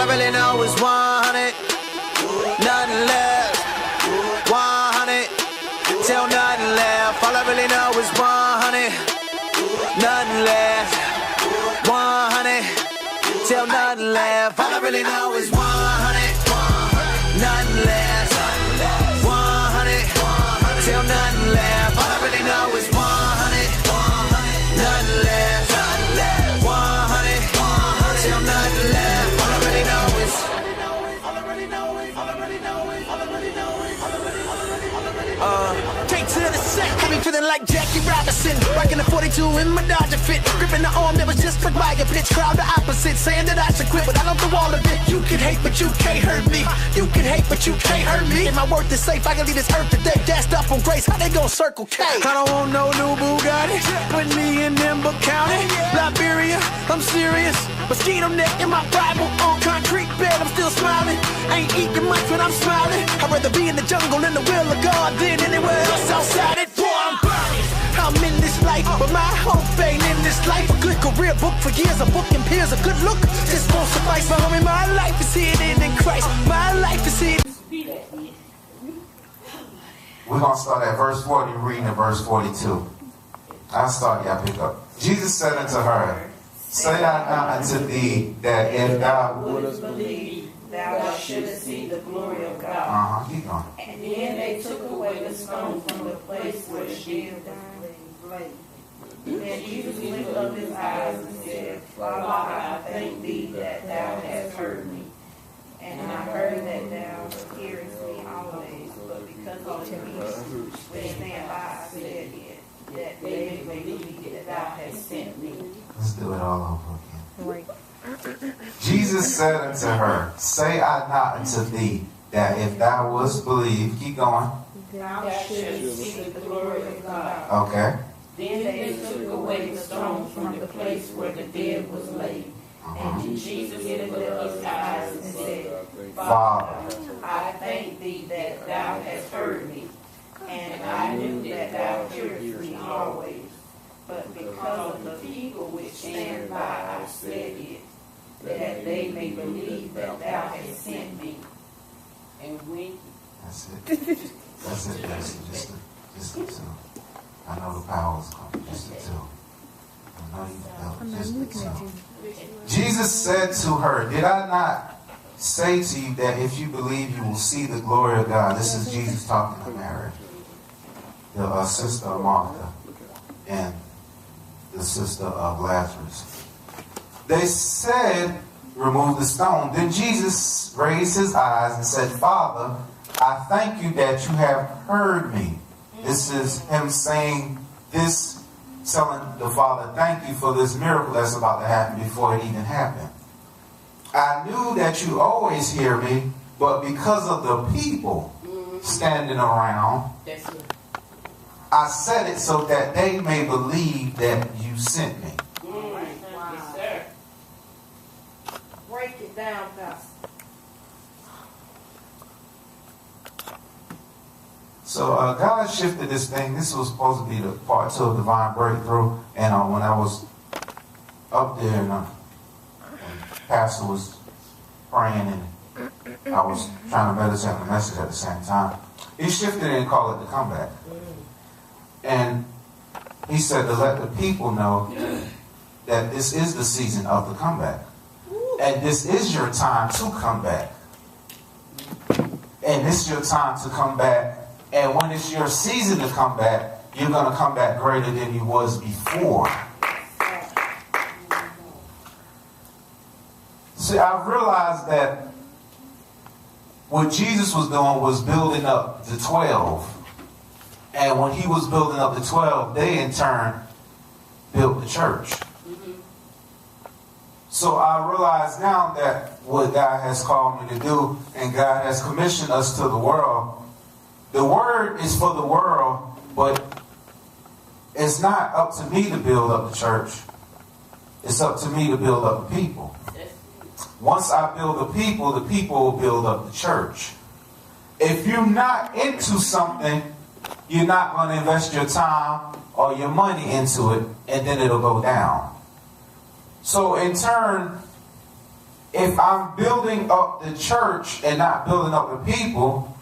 I really know is 100. Nothing left. 100 till nothing left. All I really know is 100. Nothing left. 100 till nothing left. All I really know is 100. Nothing left. 100 till nothing left. All I really know is 100. Nothing left. 100 till nothing left. All I really know is. Straight to the set. I be feeling like Jackie Robinson, rocking the 42 in my Dodger fit, gripping the arm that was just like by a bitch. Crowd the opposite, saying that I should quit, but I don't do all of it. You can hate, but you can't hurt me. You can hate, but you can't hurt me. And my worth is safe. I can leave this earth today, gassed up on grace. How they gon' circle K? I don't want no new Bugatti. Put me in Nimba County, Liberia. I'm serious. Mosquito net in my Bible on concrete bed. I'm still smiling. Ain't eating much when I'm smiling. I'd rather be in the jungle in the will of God than anywhere else outside it. Boy, I'm burning. I'm in this life, but my hope ain't in this life. A good career, book for years, a book and peers, a good look. This won't suffice, but homie, my life is hidden in Christ. My life is hidden. We're going to start at verse 40, reading at verse 42. I'll start, y'all pick up. Jesus said unto her, say I not unto thee that if thou wouldst believe, thou shouldst see the glory of God. Keep going. And then they took away the stone from the place where the dead was laid. Then Jesus lifted up his eyes and said, Father, I thank thee that thou hast heard me. And I heard that thou hearest me always, but because of the peace which stand by, I said it, that they may believe that thou hast sent me. Let's do it all over again. Jesus said unto her, say I not unto thee that if thou wouldst believe, keep going. Thou shouldst see the glory of God. Okay. Then they took away the stone from the place where the dead was laid. And Jesus lifted up his eyes and said, Father, I thank thee that thou hast heard me, and I knew that thou hearest me always. But because of the people which stand by, I said it, that they may believe that thou hast sent me. And when That's it. That's it. Just the two. I know the power's coming. Just the two. I know you know. Just the two. Jesus said to her, did I not say to you that if you believe you will see the glory of God? This is Jesus talking to Mary, the sister of Martha, and the sister of Lazarus. They said, remove the stone. Then Jesus raised his eyes and said, Father, I thank you that you have heard me. This is him saying this, telling the Father, thank you for this miracle that's about to happen before it even happened. I knew that you always hear me, but because of the people standing around, I said it so that they may believe that you sent me. Yes, sir. Break it down, Pastor. So God shifted this thing. This was supposed to be the part 2 of Divine Breakthrough. And when I was up there and Pastor was praying and I was trying to meditate on the message at the same time, he shifted it and called it the comeback. And he said to let the people know that this is the season of the comeback. And this is your time to come back. And this is your time to come back. And when it's your season to come back, you're going to come back greater than you was before. See, I've realized that what Jesus was doing was building up the 12. And when he was building up the 12, they in turn built the church. So I realize now that what God has called me to do, and God has commissioned us to the world, the word is for the world, but it's not up to me to build up the church. It's up to me to build up the people. Once I build the people will build up the church. If you're not into something, you're not going to invest your time or your money into it, and then it'll go down. So in turn, if I'm building up the church and not building up the people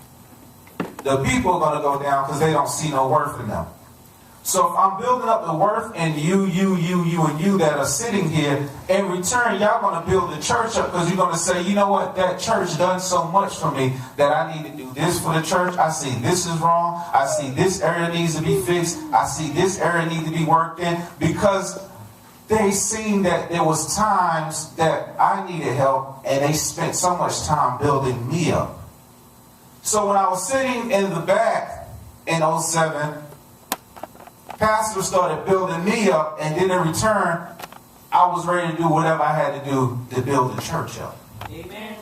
are going to go down because they don't see no worth in them. So if I'm building up the worth in you, and you that are sitting here, in return, y'all going to build the church up because you're going to say, you know what, that church done so much for me that I need to do this for the church. I see this is wrong. I see this area needs to be fixed. I see this area needs to be worked in, because they seen that there was times that I needed help and they spent so much time building me up. So when I was sitting in the back in 07, pastor started building me up, and then in return, I was ready to do whatever I had to do to build the church up. Amen.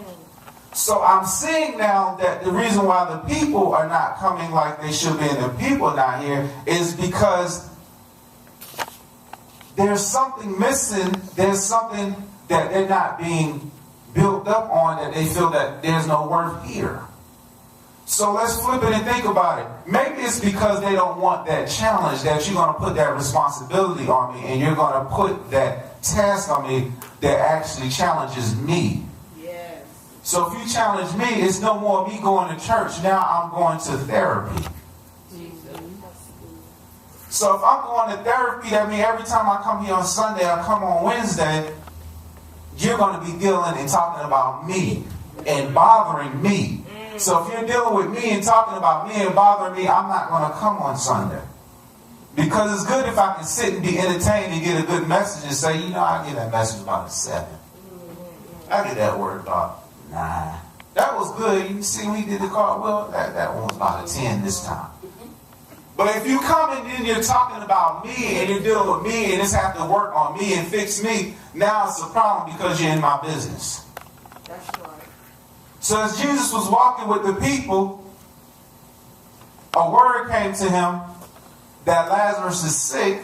So I'm seeing now that the reason why the people are not coming like they should be and the people are not here is because there's something missing. There's something that they're not being built up on, that they feel that there's no worth here. So let's flip it and think about it. Maybe it's because they don't want that challenge, that you're going to put that responsibility on me and you're going to put that task on me that actually challenges me. Yes. So if you challenge me, it's no more me going to church. Now I'm going to therapy. So if I'm going to therapy, that means every time I come here on Sunday, I come on Wednesday, you're going to be dealing and talking about me and bothering me. So if you're dealing with me and talking about me and bothering me, I'm not going to come on Sunday. Because it's good if I can sit and be entertained and get a good message and say, you know, I get that message about a 7. I get that word about 9. That was good. You see, we did the cartwheel. That one was about a 10 this time. But if you come and then you're talking about me and you're dealing with me and it's have to work on me and fix me, now it's a problem because you're in my business. That's right. So as Jesus was walking with the people, a word came to him that Lazarus is sick.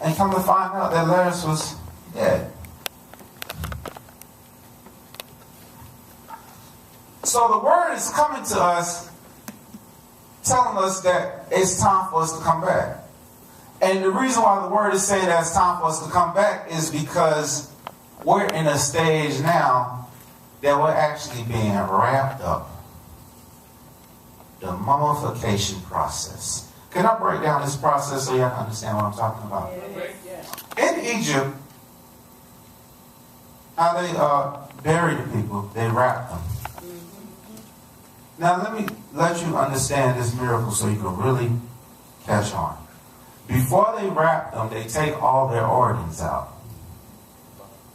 And come to find out that Lazarus was dead. So the word is coming to us, telling us that it's time for us to come back. And the reason why the word is saying that it's time for us to come back is because we're in a stage now that we're actually being wrapped up. The mummification process. Can I break down this process so you can understand what I'm talking about? In Egypt, how they buried the people, they wrapped them. Now let you understand this miracle so you can really catch on. Before they wrap them, they take all their organs out.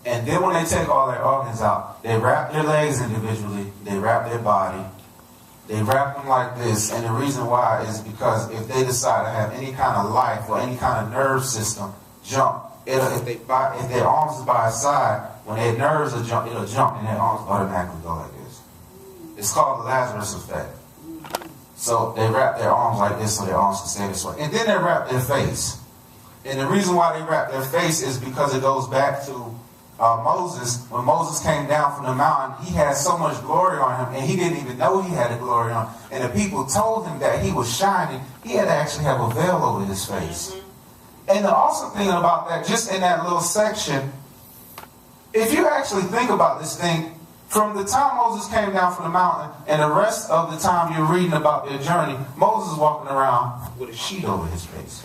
And then when they take all their organs out, they wrap their legs individually, they wrap their body, they wrap them like this. And the reason why is because if they decide to have any kind of life or any kind of nerve system jump, if their arms is by its side, when their nerves are jump, it'll jump and their arms automatically go like this. It's called the Lazarus effect. So they wrap their arms like this so their arms can stay this way. And then they wrap their face. And the reason why they wrap their face is because it goes back to Moses. When Moses came down from the mountain, he had so much glory on him, and he didn't even know he had a glory on him. And the people told him that he was shining. He had to actually have a veil over his face. And the awesome thing about that, just in that little section, if you actually think about this thing, from the time Moses came down from the mountain and the rest of the time you're reading about their journey, Moses is walking around with a sheet over his face.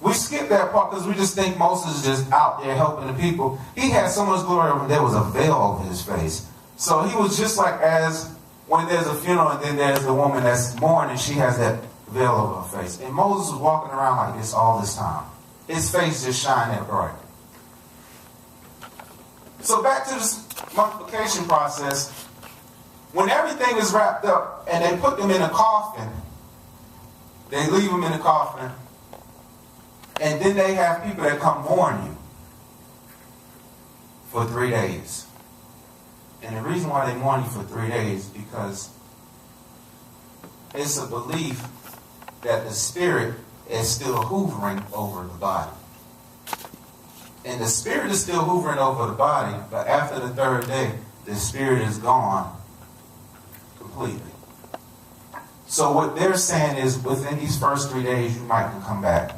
We skip that part because we just think Moses is just out there helping the people. He had so much glory over him, there was a veil over his face. So he was just like as when there's a funeral and then there's a woman that's mourning, she has that veil over her face. And Moses was walking around like this all this time. His face just shined that bright. So back to this multiplication process. When everything is wrapped up and they put them in a coffin, they leave them in a coffin, and then they have people that come mourn you for 3 days. And the reason why they mourn you for 3 days is because it's a belief that the spirit is still hovering over the body. And the spirit is still hovering over the body, but after the 3rd day, the spirit is gone completely. So what they're saying is within these first 3 days, you might come back.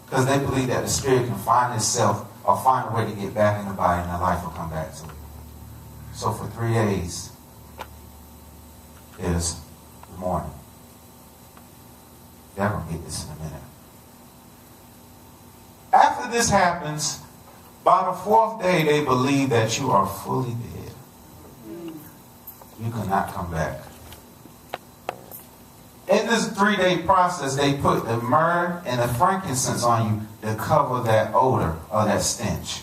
Because they believe that the spirit can find itself or find a way to get back in the body, and their life will come back to it. So for 3 days is the morning. Y'all gonna get this in a minute. After this happens, by the 4th day, they believe that you are fully dead. You cannot come back. In this 3-day process, they put the myrrh and the frankincense on you to cover that odor or that stench.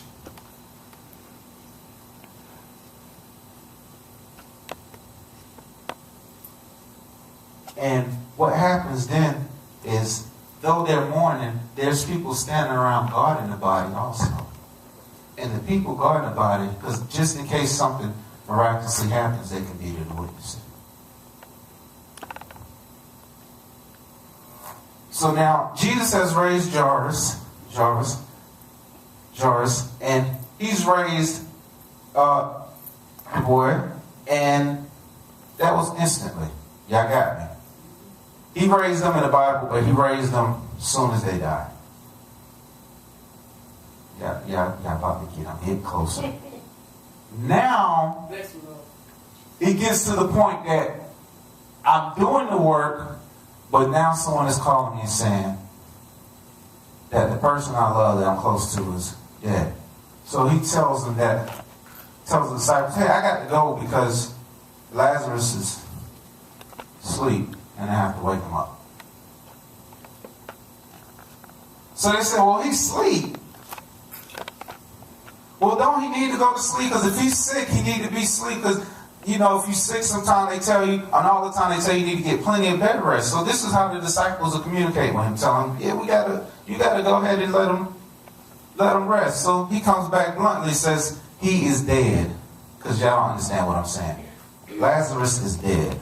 And what happens then is, though they're mourning, there's people standing around guarding the body also. And the people guarding the body, because just in case something miraculously happens, they can be there to witness it. So now, Jesus has raised Jairus, and he's raised the boy, and that was instantly. Y'all got me. He raised them in the Bible, but he raised them as soon as they died. Y'all about to get, I'm getting closer. Now, it gets to the point that I'm doing the work, but now someone is calling me and saying that the person I love that I'm close to is dead. So he tells the disciples, hey, I got to go because Lazarus is asleep and I have to wake him up. So they said, well, he's asleep. Well, don't he need to go to sleep? Because if he's sick, he need to be asleep. Because, you know, if you're sick, sometimes they tell you, and all the time they tell you need to get plenty of bed rest. So this is how the disciples will communicate with him, telling him, yeah, you gotta go ahead and let him rest. So he comes back bluntly, says, he is dead. Because y'all don't understand what I'm saying. Lazarus is dead.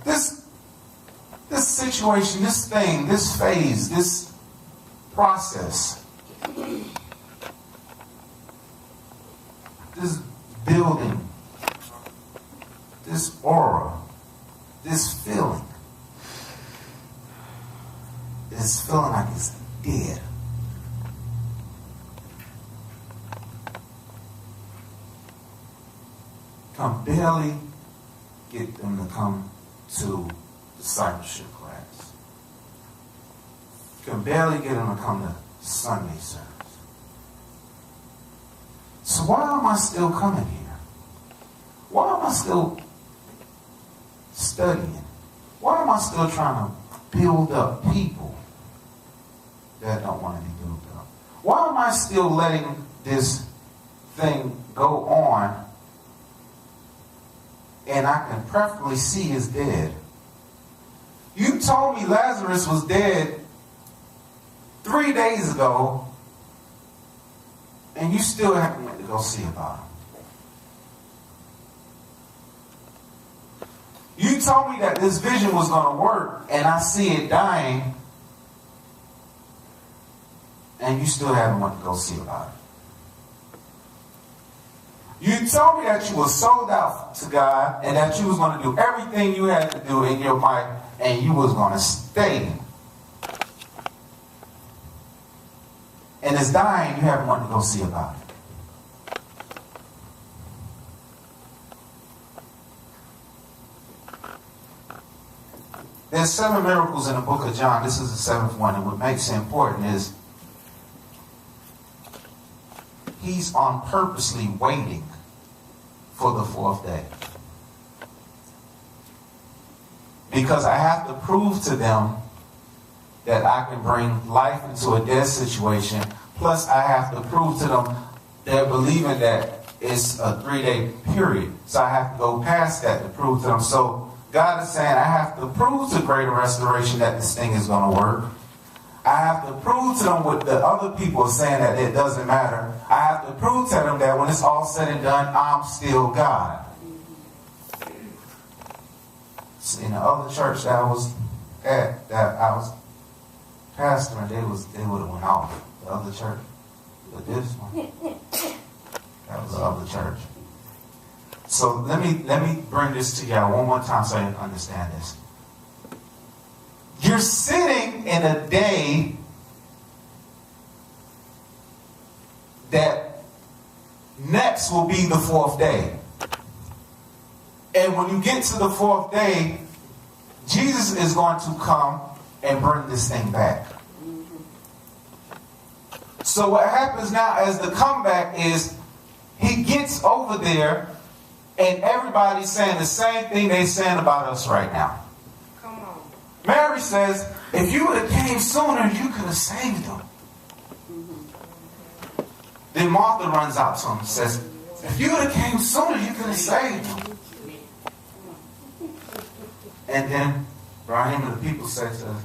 This situation, this thing, this phase, this process, this building, this aura, this feeling, is feeling like it's dead. Can barely get them to come to discipleship class. Can barely get them to come to Sunday service. So why am I still coming here? Why am I still studying? Why am I still trying to build up people that don't want to be built up? Why am I still letting this thing go on and I can perfectly see is dead? You told me Lazarus was dead 3 days ago, and you still haven't went to go see about him. You told me that this vision was going to work, and I see it dying, and you still haven't went to go see about it. You told me that you were sold out to God, and that you was going to do everything you had to do in your might, and you was going to stay. And it's dying, you haven't wanted to go see about it. There's 7 miracles in the book of John. This is the 7th one. And what makes it important is he's on purposely waiting for the 4th day. Because I have to prove to them that I can bring life into a dead situation. Plus, I have to prove to them they're believing that it's a 3-day period. So I have to go past that to prove to them. So God is saying I have to prove to Greater Restoration that this thing is going to work. I have to prove to them what the other people are saying, that it doesn't matter. I have to prove to them that when it's all said and done, I'm still God. So in the other church that I was at, that I was pastoring, they would have went off. The other church. But this one, that was the other church. So let me bring this to y'all one more time so you can understand this. You're sitting in a day that next will be the 4th day. And when you get to the 4th day, Jesus is going to come and bring this thing back. So what happens now as the comeback is he gets over there and everybody's saying the same thing they're saying about us right now. Come on. Mary says, if you would have came sooner, you could have saved them. Then Martha runs out to him and says, if you would have came sooner, you could have saved them. And then Ibrahim and the people said to her,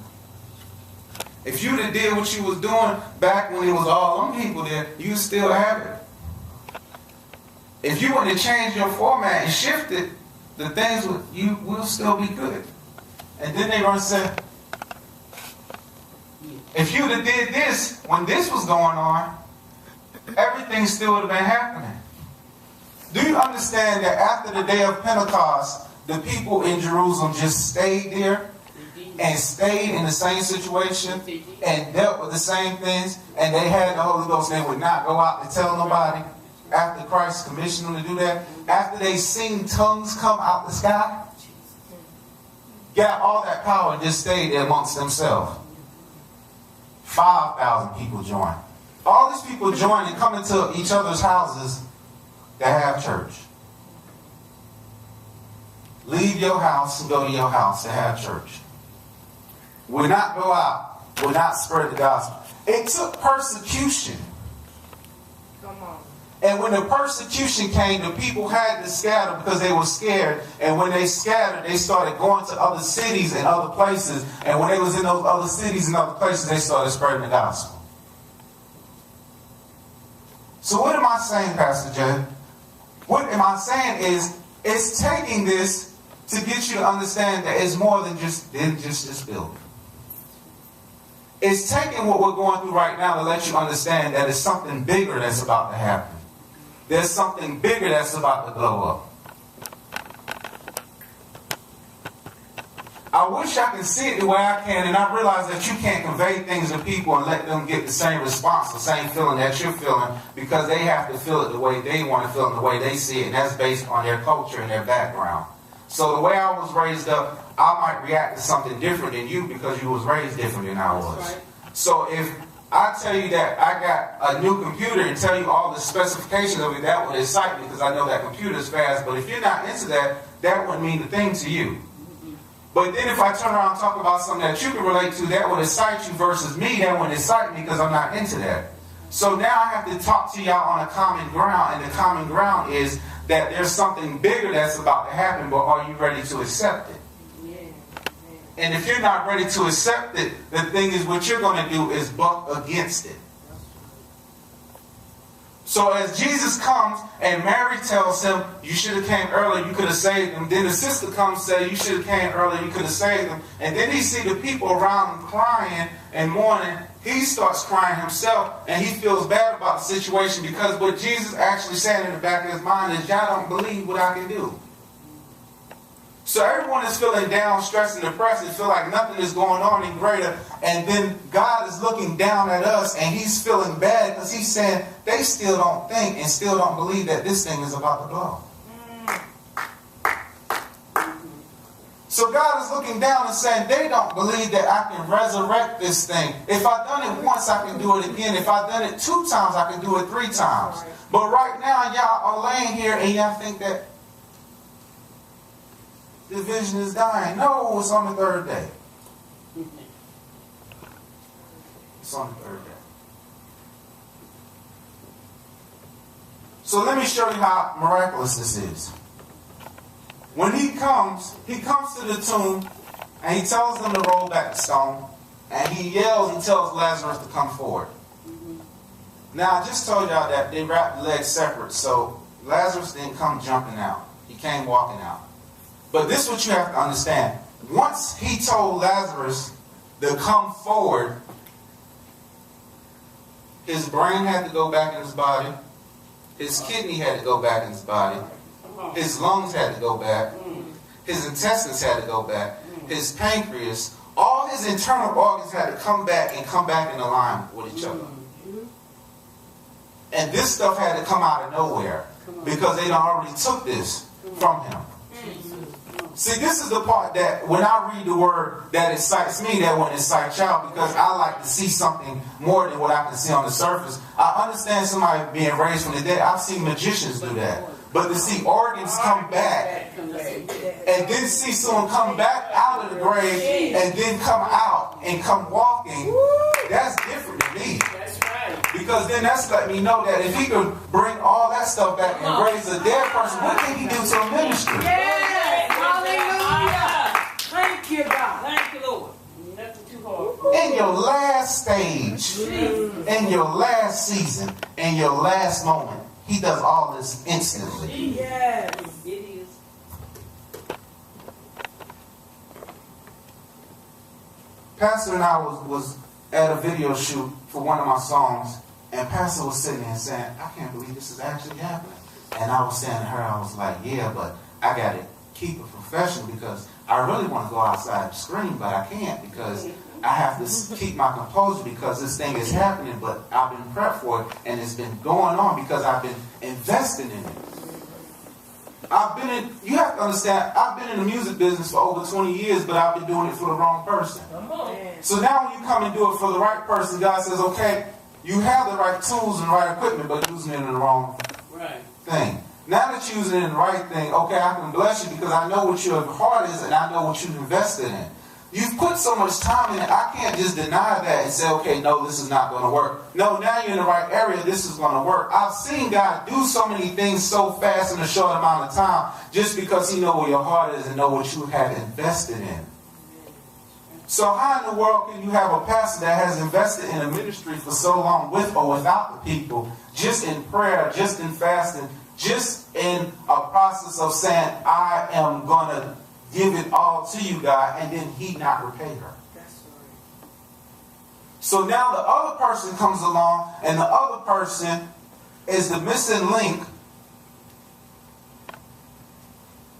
if you would have did what you was doing back when it was all them people there, you still have it. If you wouldn't have changed your format and shifted, the things you will still be good. And then they run and said, if you would have did this when this was going on, everything still would have been happening. Do you understand that after the day of Pentecost, the people in Jerusalem just stayed there and stayed in the same situation and dealt with the same things, and they had the Holy Ghost? They would not go out to tell nobody after Christ commissioned them to do that. After they seen tongues come out the sky, got all that power and just stayed there amongst themselves. 5,000 people joined. All these people join and come into each other's houses that have church. Leave your house and go to your house to have church. Will not go out. Will not spread the gospel. It took persecution. Come on. And when the persecution came, the people had to scatter because they were scared. And when they scattered, they started going to other cities and other places. And when they was in those other cities and other places, they started spreading the gospel. So what am I saying, Pastor Jay? What am I saying is, it's taking this to get you to understand that it's more than just this building. It's taking what we're going through right now to let you understand that it's something bigger that's about to happen. There's something bigger that's about to blow up. I wish I could see it the way I can, and I realize that you can't convey things to people and let them get the same response, the same feeling that you're feeling, because they have to feel it the way they want to feel it, the way they see it, and that's based on their culture and their background. So the way I was raised up, I might react to something different than you because you was raised different than I was. Right. So if I tell you that I got a new computer and tell you all the specifications of it, that would excite me because I know that computer is fast. But if you're not into that, that wouldn't mean a thing to you. But then if I turn around and talk about something that you can relate to, that would excite you versus me, that wouldn't excite me because I'm not into that. So now I have to talk to y'all on a common ground, and the common ground is that there's something bigger that's about to happen, but are you ready to accept it? And if you're not ready to accept it, the thing is what you're going to do is buck against it. So as Jesus comes and Mary tells him, you should have came earlier, you could have saved him. Then the sister comes and says, you should have came earlier, you could have saved him. And then he see the people around him crying and mourning. He starts crying himself and he feels bad about the situation because what Jesus actually said in the back of his mind is, y'all don't believe what I can do. So everyone is feeling down, stressed, and depressed and feel like nothing is going on any greater. And then God is looking down at us and he's feeling bad because he's saying they still don't think and still don't believe that this thing is about to blow. So God is looking down and saying they don't believe that I can resurrect this thing. If I've done it once, I can do it again. If I've done it 2 times, I can do it 3 times. But right now, y'all are laying here and y'all think that the vision is dying. No, it's on the 3rd day. It's on the 3rd day. So let me show you how miraculous this is. When he comes to the tomb and he tells them to roll back the stone and he yells and tells Lazarus to come forward. Now I just told y'all that they wrapped the legs separate, so Lazarus didn't come jumping out. He came walking out. But this is what you have to understand. Once he told Lazarus to come forward, his brain had to go back in his body. His kidney had to go back in his body. His lungs had to go back. His intestines had to go back. His pancreas, all his internal organs had to come back in alignment with each other. And this stuff had to come out of nowhere because they done already took this from him. See, this is the part that when I read the word that excites me, that wouldn't excite y'all, because I like to see something more than what I can see on the surface. I understand somebody being raised from the dead. I've seen magicians do that. But to see organs come back and then see someone come back out of the grave and then come out and come walking, that's different to me. Because then that's letting me know that if he could bring all that stuff back and raise a dead person, what can he do to a ministry? Yes! Hallelujah! Thank you, God. Thank you, Lord. Nothing too hard. In your last stage, in your last season, in your last moment, he does all this instantly. Yes, it is. Pastor and I was at a video shoot for one of my songs, and Pastor was sitting there saying, I can't believe this is actually happening. And I was saying to her, I was like, yeah, but I got to keep it professional because I really want to go outside and scream, but I can't because I have to keep my composure because this thing is happening, but I've been prepped for it, and it's been going on because I've been investing in it. You have to understand, I've been in the music business for over 20 years, but I've been doing it for the wrong person. So now when you come and do it for the right person, God says, okay, you have the right tools and the right equipment, but using it in the wrong thing. Now that you're using it in the right thing, okay, I can bless you because I know what your heart is and I know what you've invested in. You've put so much time in it, I can't just deny that and say, okay, no, this is not going to work. No, now you're in the right area, this is going to work. I've seen God do so many things so fast in a short amount of time just because he knows where your heart is and know what you have invested in. So how in the world can you have a pastor that has invested in a ministry for so long with or without the people, just in prayer, just in fasting, just in a process of saying, I am going to give it all to you, God, and then he not repay her. That's right. So now the other person comes along, and the other person is the missing link,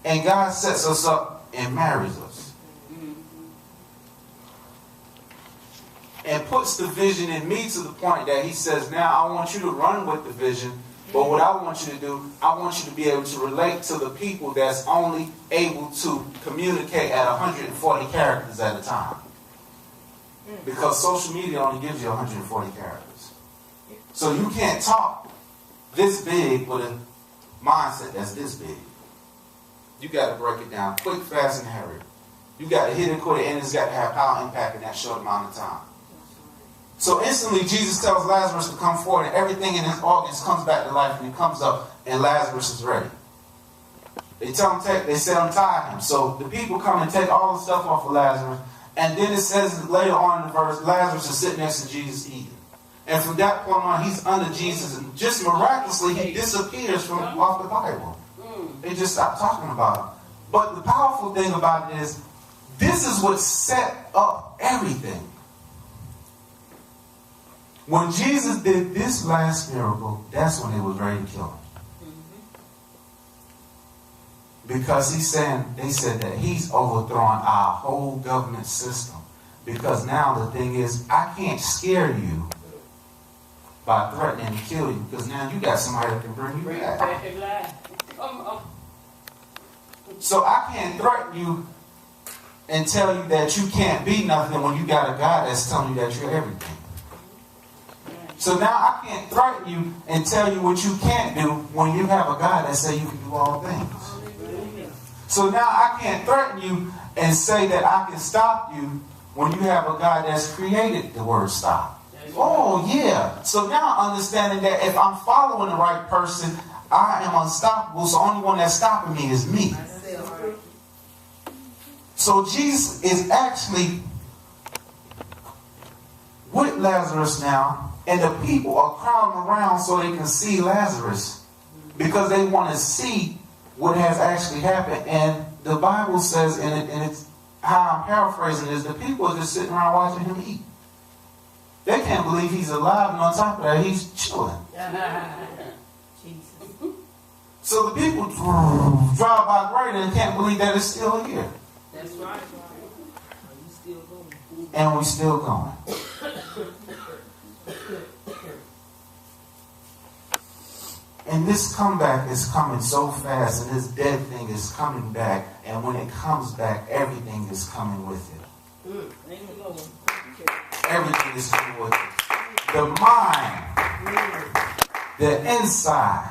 and God sets us up and marries us. And puts the vision in me to the point that he says, now I want you to run with the vision. But what I want you to do, I want you to be able to relate to the people that's only able to communicate at 140 characters at a time. Because social media only gives you 140 characters. So you can't talk this big with a mindset that's this big. You got to break it down quick, fast, and hurry. You got to hit it quick, and it's got to have power and impact in that short amount of time. So instantly, Jesus tells Lazarus to come forward, and everything in his organs comes back to life, and he comes up, and Lazarus is ready. They say untie him. So the people come and take all the stuff off of Lazarus, and then it says later on in the verse, Lazarus is sitting next to Jesus eating. And from that point on, he's under Jesus, and just miraculously, he disappears from off the Bible. They just stop talking about him. But the powerful thing about it is, this is what set up everything. When Jesus did this last miracle, that's when they was ready to kill him. Because they said that he's overthrowing our whole government system. Because now the thing is, I can't scare you by threatening to kill you. Because now you got somebody that can bring you back. So I can't threaten you and tell you that you can't be nothing when you got a God that's telling you that you're everything. So now I can't threaten you and tell you what you can't do when you have a God that says you can do all things. So now I can't threaten you and say that I can stop you when you have a God that's created the word stop. Oh yeah. So now understanding that if I'm following the right person, I am unstoppable. So the only one that's stopping me is me. So Jesus is actually with Lazarus now. And the people are crowding around so they can see Lazarus because they want to see what has actually happened. And the Bible says, and it's how I'm paraphrasing is, the people are just sitting around watching him eat. They can't believe he's alive, and on top of that, he's chilling. So the people drive by greater and can't believe that it's still here. That's right. And we're still going. And this comeback is coming so fast, and this dead thing is coming back. And when it comes back, everything is coming with it. Everything is coming with it. The mind, the inside,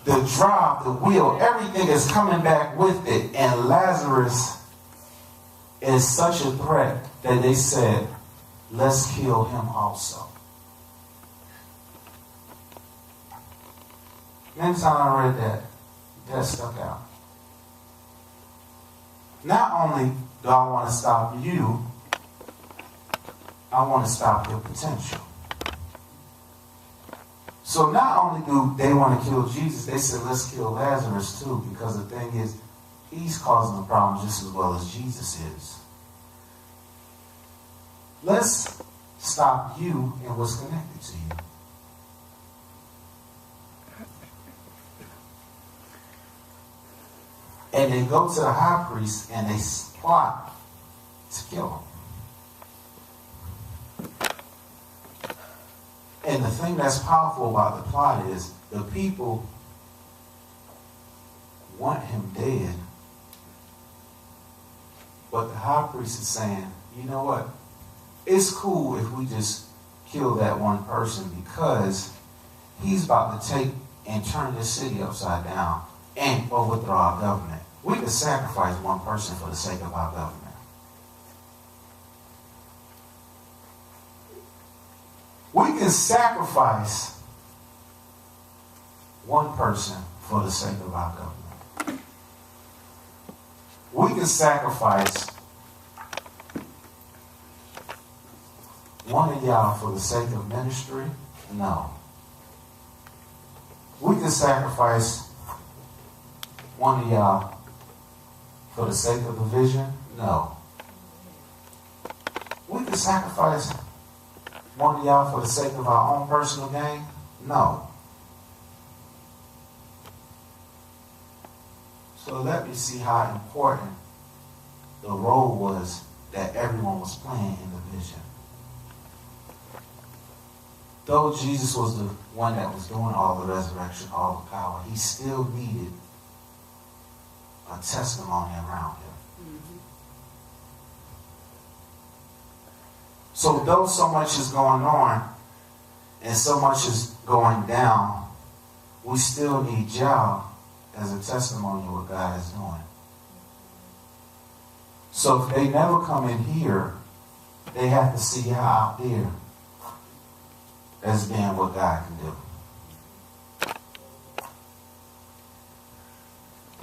the drive, the will, everything is coming back with it. And Lazarus is such a threat that they said, let's kill him also. Next time I read that stuck out. Not only do I want to stop you, I want to stop your potential. So not only do they want to kill Jesus, they said, let's kill Lazarus too, because the thing is, he's causing the problem just as well as Jesus is. Let's stop you and what's connected to you. And they go to the high priest and they plot to kill him. And the thing that's powerful about the plot is the people want him dead. But the high priest is saying, you know what? It's cool if we just kill that one person, because he's about to take and turn this city upside down and overthrow our government. We could sacrifice one person for the sake of our government. We can sacrifice one person for the sake of our government. We can sacrifice one of y'all for the sake of ministry? No. We can sacrifice one of y'all for the sake of the vision? No. We can sacrifice one of y'all for the sake of our own personal gain? No. So let me see how important the role was that everyone was playing in the vision. Though Jesus was the one that was doing all the resurrection, all the power, he still needed a testimony around him. So though so much is going on and so much is going down, we still need y'all as a testimony of what God is doing. So if they never come in here, they have to see y'all out there as being what God can do.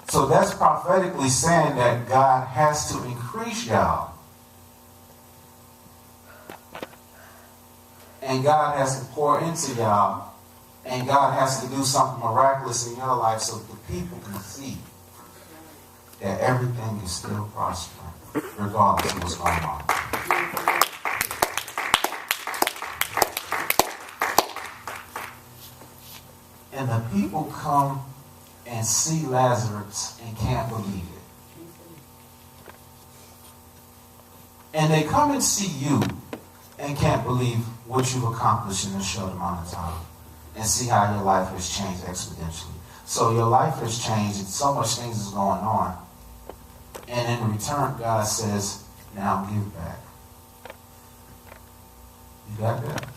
So that's prophetically saying that God has to increase y'all. And God has to pour into y'all. And God has to do something miraculous in your life so the people can see that everything is still prospering, regardless of what's going on. And the people come and see Lazarus and can't believe it. And they come and see you and can't believe what you've accomplished in a short amount of time. And see how your life has changed exponentially. So your life has changed and so much things is going on. And in return, God says, now give back. You got that?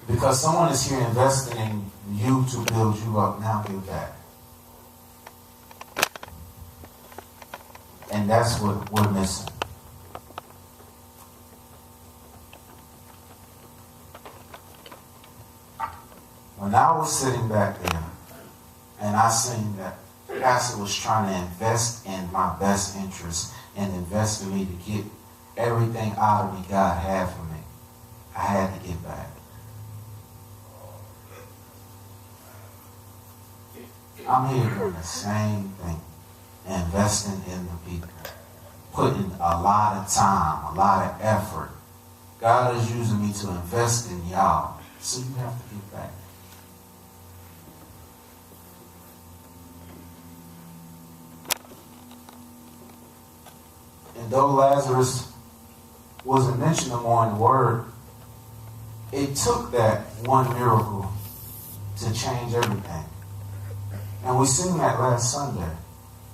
Because someone is here investing in you to build you up, now give back. And that's what we're missing. When I was sitting back there and I seen that Pastor was trying to invest in my best interest and invest in me to get everything out of me God had for me, I had to get back. I'm here doing the same thing, investing in the people, putting a lot of time, a lot of effort. God is using me to invest in y'all, so you have to get back. And though Lazarus wasn't mentioned no more in the Word, it took that one miracle to change everything. And we seen that last Sunday,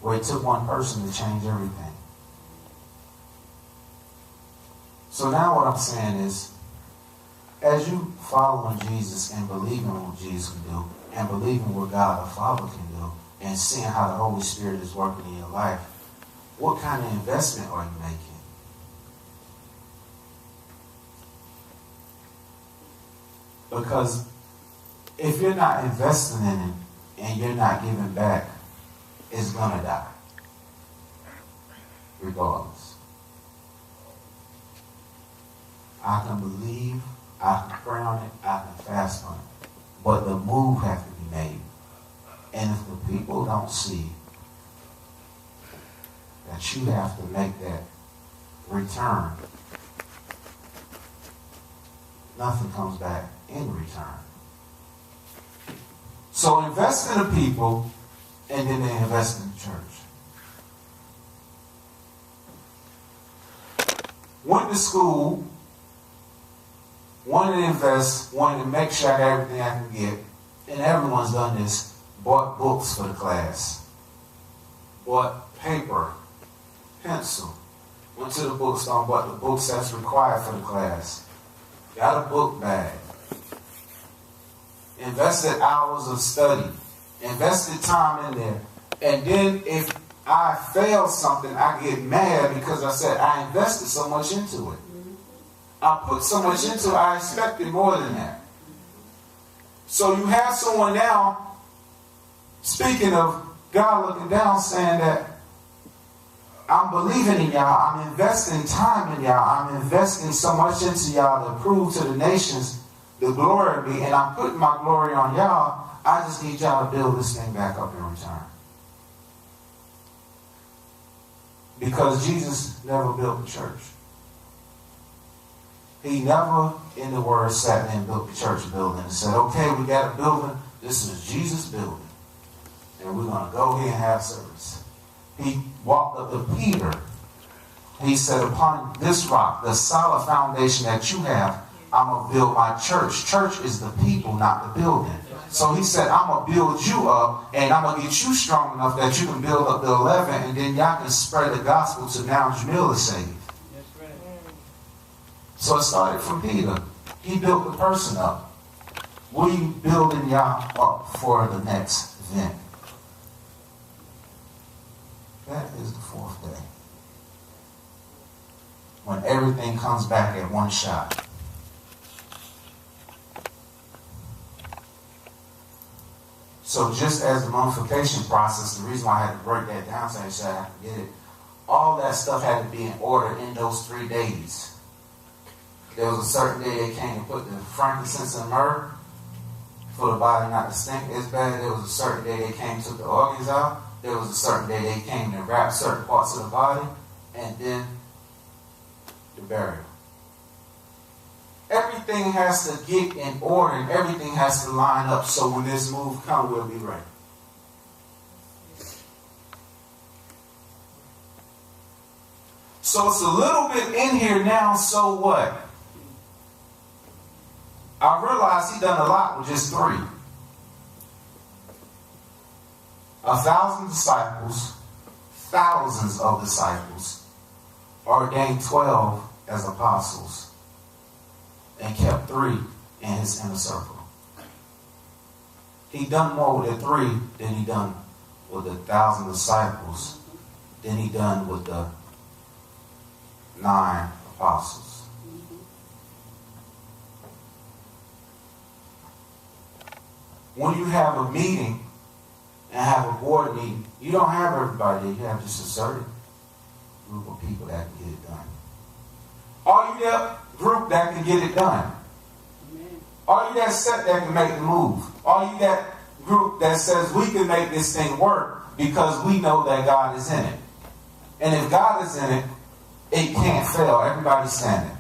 where it took one person to change everything. So now what I'm saying is, as you following Jesus and believing what Jesus can do, and believing what God the Father can do, and seeing how the Holy Spirit is working in your life, what kind of investment are you making? Because if you're not investing in it and you're not giving back, it's going to die. Regardless. I can believe, I can pray on it, I can fast on it. But the move has to be made. And if the people don't see that you have to make that return, nothing comes back in return. So invest in the people, and then they invest in the church. Went to school, wanted to invest, wanted to make sure I got everything I can get, and everyone's done this. Bought books for the class. Bought paper, pencil. Went to the bookstore, bought the books that's required for the class. Got a book bag. Invested hours of study. Invested time in there. And then if I fail something, I get mad because I said I invested so much into it. I put so much into it, I expected more than that. So you have someone now, speaking of God looking down, saying that I'm believing in y'all, I'm investing time in y'all, I'm investing so much into y'all to prove to the nations the glory of me, and I'm putting my glory on y'all. I just need y'all to build this thing back up in return. Because Jesus never built the church. He never, in the Word, sat there and built the church building and said, okay, we got a building. This is Jesus' building. And we're going to go here and have service. He walked up to Peter. He said, upon this rock, the solid foundation that you have, I'm going to build my church. Church is the people, not the building. So he said, I'm going to build you up, and I'm going to get you strong enough that you can build up the 11, and then y'all can spread the gospel to now Jamil is saved. So it started from Peter. He built the person up. What are you building y'all up for the next event? That is the fourth day. When everything comes back at one shot. So just as the mummification process, the reason why I had to break that down so I said I could get it, all that stuff had to be in order in those 3 days. There was a certain day they came to put the frankincense and myrrh for the body not to stink as bad. There was a certain day they came and took the organs out. There was a certain day they came to wrap certain parts of the body, and then the burial. Everything has to get in order, and everything has to line up so when this move comes, we'll be ready. So it's a little bit in here now, so what? I realized he done a lot with just 3. 1,000 disciples, thousands of disciples, ordained 12 as apostles, and kept 3 in his inner circle. He done more with the 3 than he done with the 1,000 disciples, than he done with the 9 apostles. When you have a meeting and have a board meeting, you don't have everybody. You have just a certain group of people that can get it done. Are you that group that can get it done? Are you that set that can make the move? Are you that group that says we can make this thing work because we know that God is in it? And if God is in it, it can't fail. Everybody's standing.